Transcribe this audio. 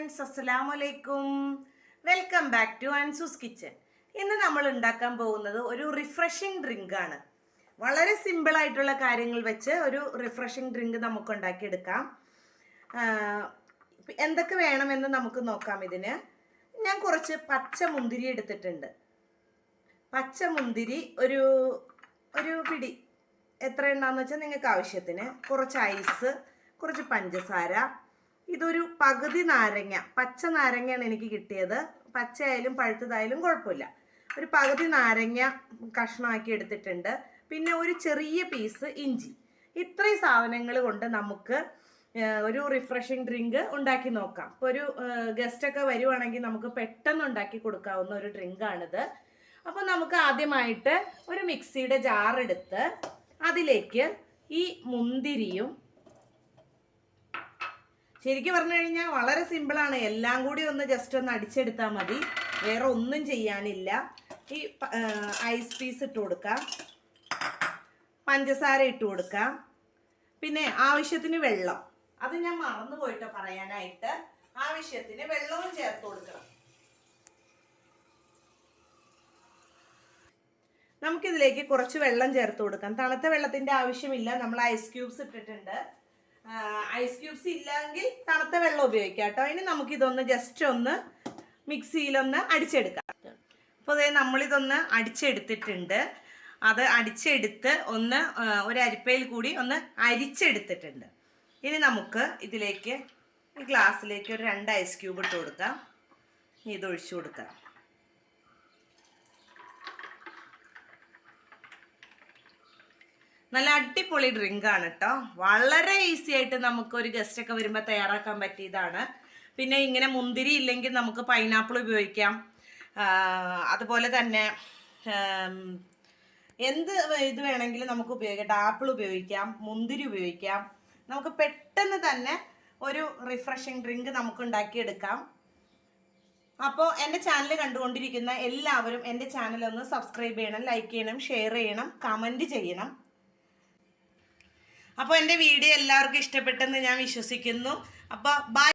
Friends, അസ്സലാമു അലൈക്കും. Welcome back to Ansu's kitchen. ഇന്ന് നമ്മൾ ഉണ്ടാക്കാൻ പോകുന്നത് ഒരു റിഫ്രഷിംഗ് ഡ്രിങ്ക് ആണ്. വളരെ സിമ്പിൾ ആയിട്ടുള്ള കാര്യങ്ങൾ വെച്ച് ഒരു റിഫ്രഷിംഗ് ഡ്രിങ്ക് നമുക്ക് ഉണ്ടാക്കിയെടുക്കാം. എന്തൊക്കെ വേണമെന്ന് നമുക്ക് നോക്കാം. ഇതിന് ഞാൻ കുറച്ച് പച്ച മുന്തിരി എടുത്തിട്ടുണ്ട്. പച്ച മുന്തിരി ഒരു പിടി എത്ര ഉണ്ടാന്ന് വെച്ചാൽ നിങ്ങൾക്ക് ആവശ്യത്തിന്. കുറച്ച് ഐസ്, കുറച്ച് പഞ്ചസാര, ഇതൊരു പകുതി നാരങ്ങ, പച്ച നാരങ്ങയാണ് എനിക്ക് കിട്ടിയത്. പച്ചയായാലും പഴുത്തതായാലും കുഴപ്പമില്ല. ഒരു പകുതി നാരങ്ങ കഷ്ണമാക്കി എടുത്തിട്ടുണ്ട്. പിന്നെ ഒരു ചെറിയ പീസ് ഇഞ്ചി. ഇത്രയും സാധനങ്ങൾ കൊണ്ട് നമുക്ക് ഒരു റിഫ്രഷിംഗ് ഡ്രിങ്ക് ഉണ്ടാക്കി നോക്കാം. ഇപ്പോൾ ഒരു ഗസ്റ്റൊക്കെ വരുവാണെങ്കിൽ നമുക്ക് പെട്ടെന്ന് ഉണ്ടാക്കി കൊടുക്കാവുന്ന ഒരു ഡ്രിങ്കാണിത്. അപ്പോൾ നമുക്ക് ആദ്യമായിട്ട് ഒരു മിക്സിയുടെ ജാർ എടുത്ത് അതിലേക്ക് ഈ മുന്തിരിയും, ശരിക്കും പറഞ്ഞു കഴിഞ്ഞാൽ വളരെ സിമ്പിളാണ്, എല്ലാം കൂടി ഒന്ന് ജസ്റ്റ് ഒന്ന് അടിച്ചെടുത്താൽ മതി, വേറെ ഒന്നും ചെയ്യാനില്ല. ഈ ഐസ് പീസ് ഇട്ട് കൊടുക്കാം, പഞ്ചസാര ഇട്ട് കൊടുക്കാം, പിന്നെ ആവശ്യത്തിന് വെള്ളം. അത് ഞാൻ മറന്നു പോയിട്ട് പറയാനായിട്ട്, ആവശ്യത്തിന് വെള്ളവും ചേർത്ത് കൊടുക്കണം. നമുക്കിതിലേക്ക് കുറച്ച് വെള്ളം ചേർത്ത് കൊടുക്കാം. തണുത്ത വെള്ളത്തിന്റെ ആവശ്യമില്ല, നമ്മൾ ഐസ് ക്യൂബ്സ് ഇട്ടിട്ടുണ്ട്. ഐസ് ക്യൂബ്സ് ഇല്ലെങ്കിൽ തണുത്ത വെള്ളം ഉപയോഗിക്കാം കേട്ടോ. ഇനി നമുക്കിതൊന്ന് ജസ്റ്റ് ഒന്ന് മിക്സിയിലൊന്ന് അടിച്ചെടുക്കാം. അപ്പോൾ അതേ നമ്മളിതൊന്ന് അടിച്ചെടുത്തിട്ടുണ്ട്. അത് അടിച്ചെടുത്ത് ഒന്ന് ഒരു അരിപ്പയിൽ കൂടി ഒന്ന് അരിച്ചെടുത്തിട്ടുണ്ട്. ഇനി നമുക്ക് ഇതിലേക്ക് ഈ ഗ്ലാസ്സിലേക്ക് ഒരു 2 ഐസ് ക്യൂബ് ഇട്ട് കൊടുക്കാം. ഇത് ഒഴിച്ചു കൊടുക്കാം. നല്ല അടിപൊളി ഡ്രിങ്ക് ആണ് കേട്ടോ. വളരെ ഈസി ആയിട്ട് നമുക്ക് ഒരു ഗസ്റ്റ് ഒക്കെ വരുമ്പോൾ തയ്യാറാക്കാൻ പറ്റിയതാണ്. പിന്നെ ഇങ്ങനെ മുന്തിരി ഇല്ലെങ്കിൽ നമുക്ക് പൈനാപ്പിൾ ഉപയോഗിക്കാം. അതുപോലെ തന്നെ എന്ത് ഇത് വേണമെങ്കിലും നമുക്ക് ഉപയോഗിക്കാം. ആപ്പിൾ ഉപയോഗിക്കാം, മുന്തിരി ഉപയോഗിക്കാം. നമുക്ക് പെട്ടെന്ന് തന്നെ ഒരു റിഫ്രഷിംഗ് ഡ്രിങ്ക് നമുക്ക് ഉണ്ടാക്കിയെടുക്കാം. അപ്പോൾ എൻ്റെ ചാനൽ കണ്ടുകൊണ്ടിരിക്കുന്ന എല്ലാവരും എൻ്റെ ചാനൽ ഒന്ന് സബ്സ്ക്രൈബ് ചെയ്യണം, ലൈക്ക് ചെയ്യണം, ഷെയർ ചെയ്യണം, കമൻറ്റ് ചെയ്യണം. അപ്പോൾ എൻ്റെ വീഡിയോ എല്ലാവർക്കും ഇഷ്ടപ്പെട്ടെന്ന് ഞാൻ വിശ്വസിക്കുന്നു. അപ്പോൾ ബൈ.